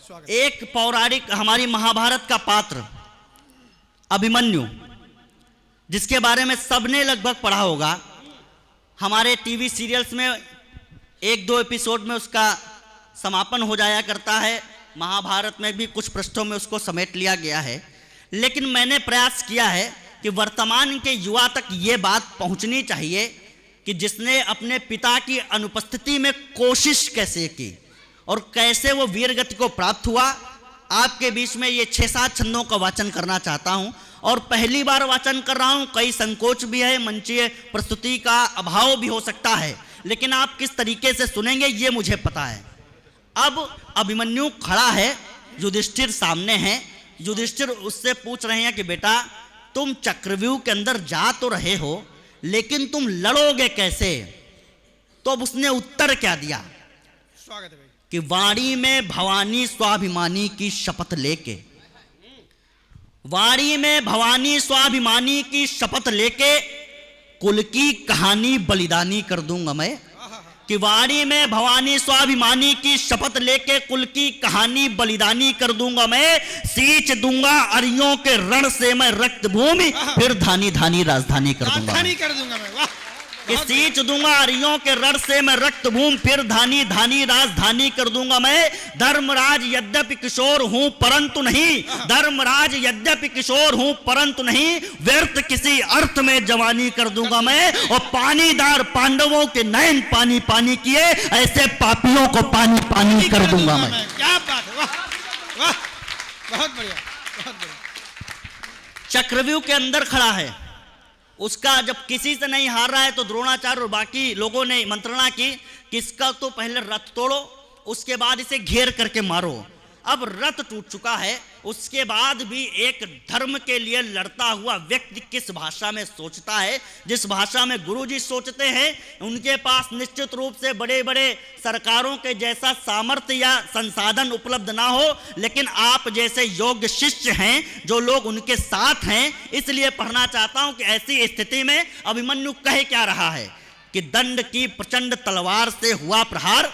एक पौराणिक हमारी महाभारत का पात्र अभिमन्यु, जिसके बारे में सबने लगभग पढ़ा होगा। हमारे टीवी सीरियल्स में एक दो एपिसोड में उसका समापन हो जाया करता है। महाभारत में भी कुछ पृष्ठों में उसको समेट लिया गया है। लेकिन मैंने प्रयास किया है कि वर्तमान के युवा तक ये बात पहुंचनी चाहिए कि जिसने अपने पिता की अनुपस्थिति में कोशिश कैसे की और कैसे वो वीरगति को प्राप्त हुआ। आपके बीच में ये 6-7 छंदों का वाचन करना चाहता हूं और पहली बार वाचन कर रहा हूं। कई संकोच भी है, मंचीय प्रस्तुति का अभाव भी हो सकता है, लेकिन आप किस तरीके से सुनेंगे ये मुझे पता है। अब अभिमन्यु खड़ा है, युधिष्ठिर सामने है। युधिष्ठिर उससे पूछ रहे हैं कि बेटा तुम चक्रव्यूह के अंदर जा तो रहे हो, लेकिन तुम लड़ोगे कैसे? तो अब उसने उत्तर क्या दिया? स्वागत है भाई। कि वाणी में भवानी स्वाभिमानी की शपथ लेके, वाणी में भवानी स्वाभिमानी की शपथ लेके कुल की कहानी बलिदानी कर दूंगा मैं। कि वाणी में भवानी स्वाभिमानी की शपथ लेके कुल की कहानी बलिदानी कर दूंगा मैं। सींच दूंगा अरियों के रण से मैं रक्त भूमि, फिर धानी धानी राजधानी कर दूंगा। राजधानी कर दूंगा मैं। वाह, कि सींच दूंगा अरियों के रण से मैं रक्त भूमि, फिर धानी धानी राजधानी कर दूंगा मैं। धर्मराज यद्यपि किशोर हूं परंतु नहीं, धर्मराज यद्यपि किशोर हूं परंतु नहीं, व्यर्थ किसी अर्थ में जवानी कर दूंगा मैं। और पानीदार पांडवों के नयन पानी पानी किए, ऐसे पापियों को पानी पानी कर दूंगा मैं। क्या बात है, वाह वाह, बहुत बढ़िया, बहुत बढ़िया। चक्रव्यूह के अंदर खड़ा है, उसका जब किसी से नहीं हार रहा है तो द्रोणाचार्य और बाकी लोगों ने मंत्रणा की कि इसका तो पहले रथ तोड़ो, उसके बाद इसे घेर करके मारो। अब रथ टूट चुका है, उसके बाद भी एक धर्म के लिए लड़ता हुआ व्यक्ति किस भाषा में सोचता है, जिस भाषा में गुरुजी सोचते हैं। उनके पास निश्चित रूप से बड़े बड़े सरकारों के जैसा सामर्थ्य या संसाधन उपलब्ध ना हो, लेकिन आप जैसे योग्य शिष्य हैं, जो लोग उनके साथ हैं, इसलिए पढ़ना चाहता हूं कि ऐसी स्थिति में अभिमन्यु कह क्या रहा है कि दंड की प्रचंड तलवार से हुआ प्रहार,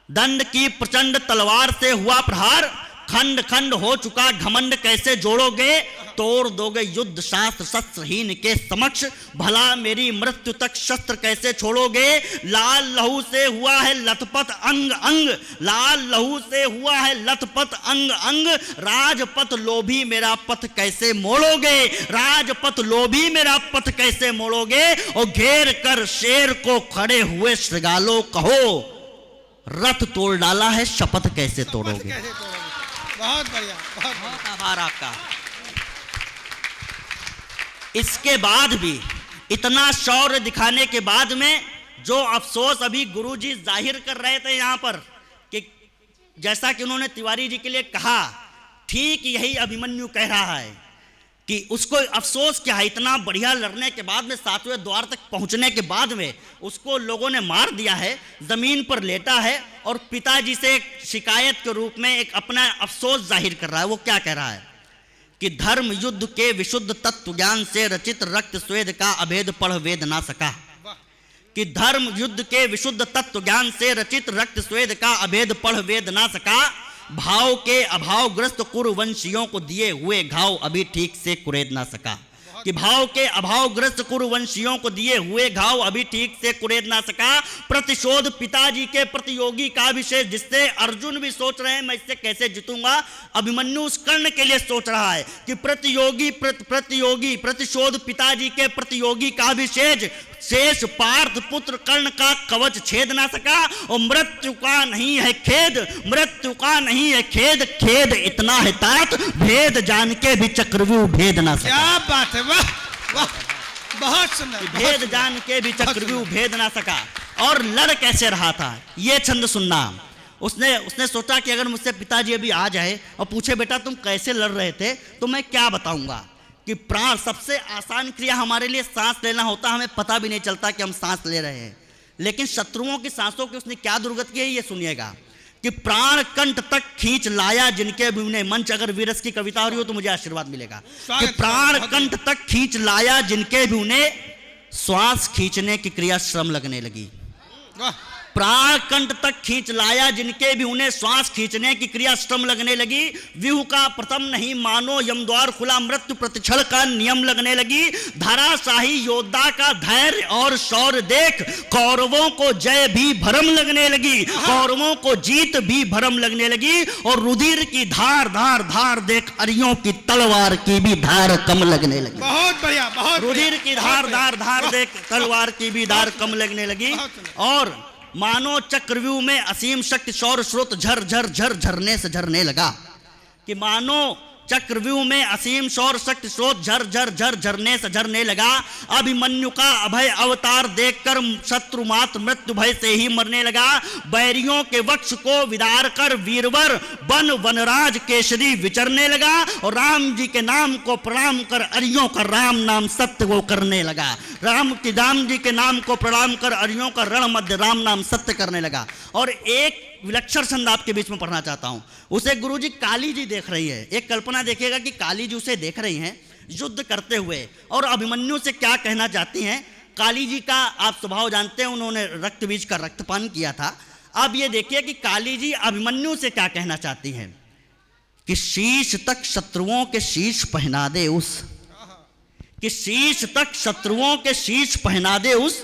दंड की प्रचंड तलवार से हुआ प्रहार, खंड खंड हो चुका घमंड कैसे जोड़ोगे? तोड़ दोगे युद्ध शास्त्र शस्त्रहीन के समक्ष, भला मेरी मृत्यु तक शस्त्र कैसे छोड़ोगे? लाल लहू से हुआ है लथपथ अंग अंग, लाल लहू से हुआ है लथपथ अंग अंग, राजपथ लोभी मेरा पथ कैसे मोड़ोगे? राजपथ लोभी मेरा पथ कैसे मोड़ोगे? और घेर कर शेर को खड़े हुए श्रृगालो कहो, रथ तोड़ डाला है शपथ कैसे तोड़ोगे? बहुत बढ़िया, बहुत आभार आपका। इसके बाद भी, इतना शौर्य दिखाने के बाद में, जो अफसोस अभी गुरुजी जाहिर कर रहे थे यहां पर कि जैसा कि उन्होंने तिवारी जी के लिए कहा, ठीक यही अभिमन्यु कह रहा है कि उसको अफसोस क्या है, इतना बढ़िया लड़ने के बाद में 7वें द्वार तक पहुंचने के बाद में उसको लोगों ने मार दिया है, जमीन पर लेटा है और पिताजी से एक शिकायत के रूप में एक अपना अफसोस जाहिर कर रहा है। वो क्या कह रहा है कि धर्म युद्ध के विशुद्ध तत्व ज्ञान से रचित रक्त स्वेद का अभेद पढ़ वेद ना सका। कि धर्म युद्ध के विशुद्ध तत्व ज्ञान से रचित रक्त स्वेद का अभेद पढ़ वेद ना सका, भाव के अभावग्रस्त कुरुवंशियों को दिए हुए घाव अभी ठीक से कुरेद ना सका। कि भाव के अभावग्रस्त कुरुवंशियों को दिए हुए घाव अभी ठीक से कुरेद ना सका। प्रतिशोध पिताजी के प्रतियोगी का विशेष, जिससे अर्जुन भी सोच रहे हैं मैं इससे कैसे जीतूंगा, अभिमन्यु उस कर्ण के लिए सोच रहा है कि प्रतियोगी प्रतिशोध पिताजी के प्रतियोगी का विशेष, शेष पार्थ पुत्र कर्ण का कवच छेद ना सका। और मृत्यु का नहीं है खेद, मृत्यु का नहीं है खेद, खेद इतना है तात, भेद जान के भी चक्रव्यूह भेद ना सका। क्या बात है, वाह वाह, बहुत सुंदर। भेद जान के भी चक्रव्यूह भेद ना सका। और लड़ कैसे रहा था, ये छंद सुनना। उसने सोचा कि अगर मुझसे पिताजी अभी आ जाए और पूछे बेटा तुम कैसे लड़ रहे थे, तो मैं क्या बताऊंगा। कि प्राण, सबसे आसान क्रिया हमारे लिए सांस लेना होता, हमें पता भी नहीं चलता कि हम सांस ले रहे हैं, लेकिन शत्रुओं की सांसों की उसने क्या दुर्गति की है ये सुनिएगा। कि प्राण कंठ तक खींच लाया जिनके भी मंच, अगर वीरस की कविता हो रही हो तो मुझे आशीर्वाद मिलेगा। कि प्राण कंठ तक खींच लाया जिनके भी उन्हें, श्वास खींचने की क्रिया श्रम लगने लगी। प्राणकंठ तक खींच लाया जिनके भी उन्हें श्वास खींचने की क्रिया श्रम लगने लगी। व्यूह का प्रथम नहीं मानो यमद्वार खुला, मृत्यु प्रतिक्षण का नियम लगने लगी। धराशाही योद्धा का धैर्य और शौर्य देख कौरवों को जय भी भरम लगने लगी, कौरवों को जीत भी भरम लगने लगी। और रुधिर की धार धार धार देख अरियों की तलवार की भी धार कम लगने लगी। बहुत बढ़िया, बहुत रुधिर की धार धार धार देख तलवार की भी धार कम लगने लगी। और मानो चक्रव्यूह में असीम शक्ति शौर्य स्रोत झर झर झर झरने से झरने लगा। कि मानो चक्रव्यूह में असीम शौर्य शक्ति स्रोत झर झर झर झरने से झरने लगा। अभिमन्यु का अभय अवतार देखकर शत्रु मात्र मृत्यु भय से ही मरने लगा। बैरियों के वक्ष को विदार कर वीरवर वन वनराज केसरी विचरने लगा। और राम जी के नाम को प्रणाम कर अरियों का राम नाम सत्य को करने लगा। राम जी के नाम को प्रणाम कर अरियों का रण मध्य राम नाम सत्य करने लगा। और एक विलक्षण छंद आपके बीच में पढ़ना चाहता हूं। उसे गुरुजी काली जी देख रही है। एक कल्पना देखिएगा कि काली जी उसे देख रही हैं युद्ध करते हुए, और अभिमन्यु से क्या कहना चाहती हैं। काली जी का आप स्वभाव जानते हैं, उन्होंने रक्त बीज का रक्तपान किया था। अब ये देखिए कि काली जी अभिमन्यु से क्या कहना चाहती हैं कि शीश तक शत्रुओं के शीश पहना दे उस, कि शीश तक शत्रुओं के शीश पहना दे उस,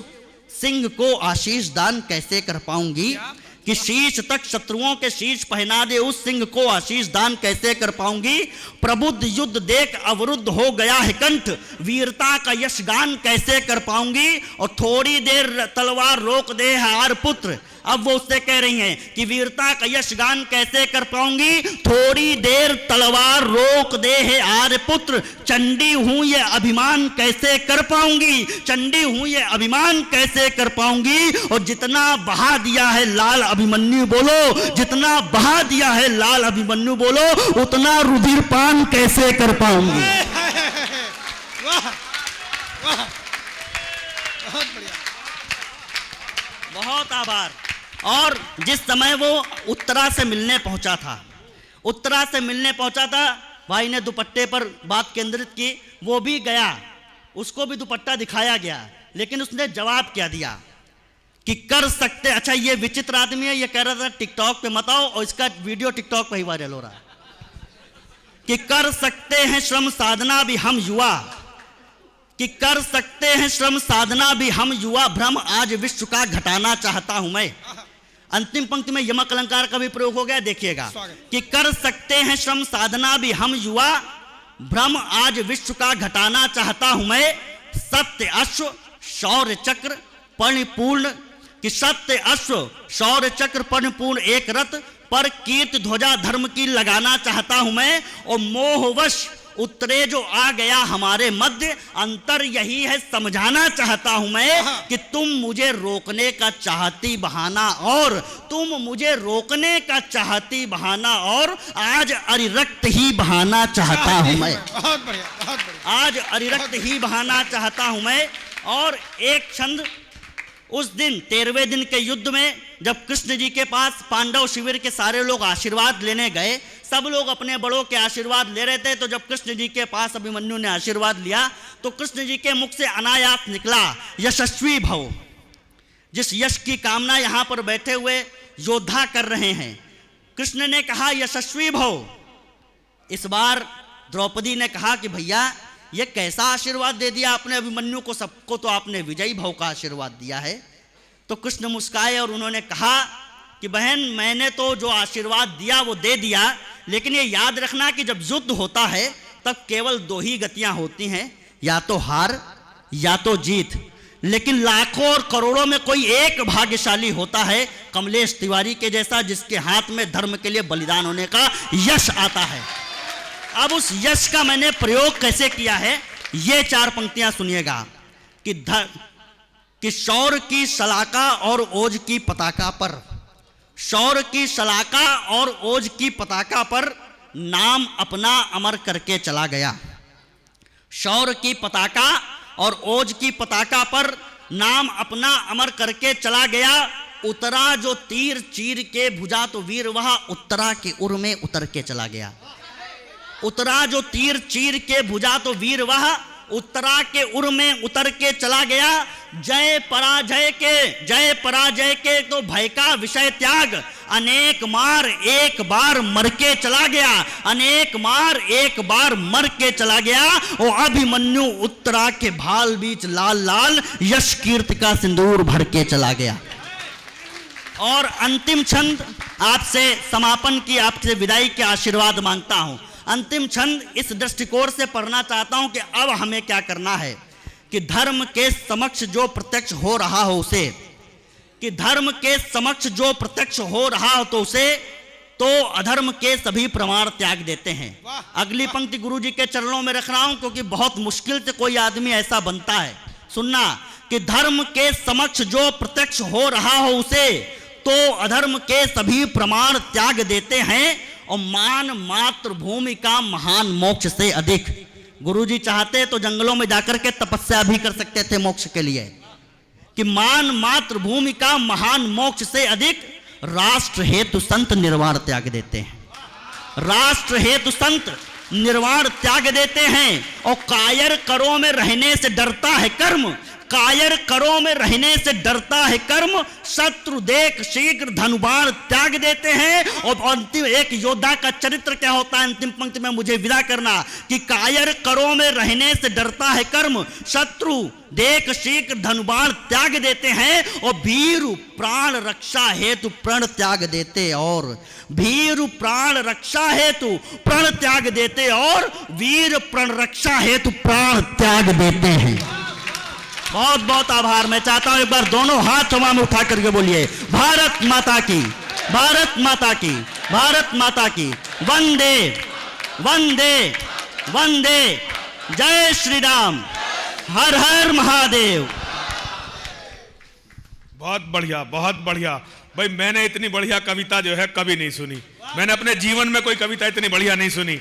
सिंह को आशीष दान कैसे कर पाऊंगी। कि शीश तक शत्रुओं के शीश पहना दे उस, सिंह को आशीष दान कैसे कर पाऊंगी। प्रबुद्ध युद्ध देख अवरुद्ध हो गया है कंठ, वीरता का यश गान कैसे कर पाऊंगी। और थोड़ी देर तलवार रोक दे हार पुत्र। अब वो उससे कह रही हैं कि वीरता का यश गान कैसे कर पाऊंगी। थोड़ी देर तलवार रोक दे है आर्य पुत्र, चंडी हूं ये अभिमान कैसे कर पाऊंगी। चंडी हूं ये अभिमान कैसे कर पाऊंगी। और जितना बहा दिया है लाल अभिमन्यु बोलो, जितना बहा दिया है लाल अभिमन्यु बोलो, उतना रुधिर पान कैसे कर पाऊंगी। वाह वाह, बहुत बढ़िया, बहुत आभार। और जिस समय वो उत्तरा से मिलने पहुंचा था, उत्तरा से मिलने पहुंचा था, भाई ने दुपट्टे पर बात केंद्रित की, वो भी गया, उसको भी दुपट्टा दिखाया गया, लेकिन उसने जवाब क्या दिया कि कर सकते। अच्छा, ये विचित्र आदमी है, ये कह रहा था टिकटॉक पे मत आओ, और इसका वीडियो टिकटॉक पे ही वायरल हो रहा है कि कर सकते हैं श्रम साधना भी हम युवा, कि कर सकते हैं श्रम साधना भी हम युवा, भ्रम आज विश्व का घटाना चाहता हूं मैं। अंतिम पंक्ति में यमक अलंकार का भी प्रयोग हो गया, देखिएगा कि कर सकते हैं श्रम साधना भी हम युवा, भ्रम आज विश्व का घटाना चाहता हूं मैं। सत्य अश्व शौर्य चक्र परिपूर्ण, कि सत्य अश्व शौर्य चक्र परिपूर्ण एक रथ पर कीर्ति ध्वजा धर्म की लगाना चाहता हूं मैं। और मोहवश उतरे जो आ गया हमारे मध्य, अंतर यही है समझाना चाहता हूं मैं कि तुम मुझे रोकने का चाहती बहाना, और तुम मुझे रोकने का चाहती बहाना, और आज अरिरक्त ही बहाना चाहता हूं मैं। बहुत बढ़िया, बहुत बढ़िया, आज अरिरक्त ही बहाना चाहता हूं मैं। और एक छंद, उस दिन 13वें दिन के युद्ध में जब कृष्ण जी के पास पांडव शिविर के सारे लोग आशीर्वाद लेने गए, सब लोग अपने बड़ों के आशीर्वाद ले रहे थे, तो जब कृष्ण जी के पास अभिमन्यु ने आशीर्वाद लिया तो कृष्ण जी के मुख से अनायास निकला यशस्वी भव। जिस यश की कामना यहां पर बैठे हुए योद्धा कर रहे हैं, कृष्ण ने कहा यशस्वी भव। इस बार द्रौपदी ने कहा कि भैया ये कैसा आशीर्वाद दे दिया आपने अभिमन्यु को, सबको तो आपने विजयी भव का आशीर्वाद दिया है। तो कृष्ण मुस्काए और उन्होंने कहा कि बहन, मैंने तो जो आशीर्वाद दिया वो दे दिया, लेकिन ये याद रखना कि जब युद्ध होता है तब केवल दो ही गतियां होती हैं, या तो हार या तो जीत। लेकिन लाखों और करोड़ों में कोई एक भाग्यशाली होता है, कमलेश तिवारी के जैसा, जिसके हाथ में धर्म के लिए बलिदान होने का यश आता है। अब उस यश का मैंने प्रयोग कैसे किया है, ये 4 पंक्तियां सुनिएगा कि शौर्य की शलाका और ओज की पताका पर, शौर्य की शलाका और ओज की पताका पर नाम अपना अमर करके चला गया। शौर्य की पताका और ओज की पताका पर नाम अपना अमर करके चला गया। उतरा जो तीर चीर के भुजा तो वीर वह उत्तरा के उर में उतर के चला गया। उतरा जो तीर चीर के भुजा तो वीर वह उत्तरा के उर में उतर के चला गया। जय पराजय के तो भय का विषय त्याग, अनेक मार एक बार मर के चला गया, अनेक मार एक बार मर के चला गया। ओ अभिमन्यु उत्तरा के भाल बीच लाल लाल यश कीर्ति का सिंदूर भर के चला गया। और अंतिम छंद आपसे समापन की, आपसे विदाई के आशीर्वाद मांगता हूं। अंतिम छंद इस दृष्टिकोण से पढ़ना चाहता हूं कि अब हमें क्या करना है कि धर्म के समक्ष जो प्रत्यक्ष हो रहा हो उसे, कि धर्म के समक्ष जो प्रत्यक्ष हो रहा हो तो उसे, तो अधर्म के सभी प्रमाण त्याग देते हैं। अगली पंक्ति गुरुजी के चरणों में रख रहा हूं क्योंकि बहुत मुश्किल से कोई आदमी ऐसा बनता है। सुनना कि धर्म के समक्ष जो प्रत्यक्ष हो रहा हो उसे, तो अधर्म के सभी प्रमाण त्याग देते हैं और मान मातृभूमि का महान मोक्ष से अधिक। गुरुजी चाहते तो जंगलों में जाकर के तपस्या भी कर सकते थे मोक्ष के लिए, कि मान मातृभूमि का महान मोक्ष से अधिक राष्ट्र हेतु संत निर्वाण त्याग देते हैं, राष्ट्र हेतु संत निर्वाण त्याग देते हैं। और कायर करों में रहने से डरता है कर्म, कायर करों में रहने से डरता है कर्म, शत्रु देख शीघ्र धनुबाण त्याग देते हैं। और अंतिम एक योद्धा का चरित्र क्या होता है, अंतिम पंक्ति में मुझे विदा करना, कि कायर करों में रहने से डरता है कर्म, शत्रु देख शीघ्र धनुबाण त्याग देते हैं। और भीरु प्राण रक्षा हेतु प्रण त्याग देते, और भीरु प्राण रक्षा हेतु प्रण त्याग देते, और वीर प्रण रक्षा हेतु प्राण त्याग देते हैं। बहुत बहुत आभार। मैं चाहता हूं एक बार दोनों हाथ हवा में उठा करके बोलिए, भारत माता की, भारत माता की, भारत माता की, वंदे वंदे वंदे, जय श्री राम, हर हर महादेव। बहुत बढ़िया, बहुत बढ़िया भाई। मैंने इतनी बढ़िया कविता जो है कभी नहीं सुनी, मैंने अपने जीवन में कोई कविता इतनी बढ़िया नहीं सुनी।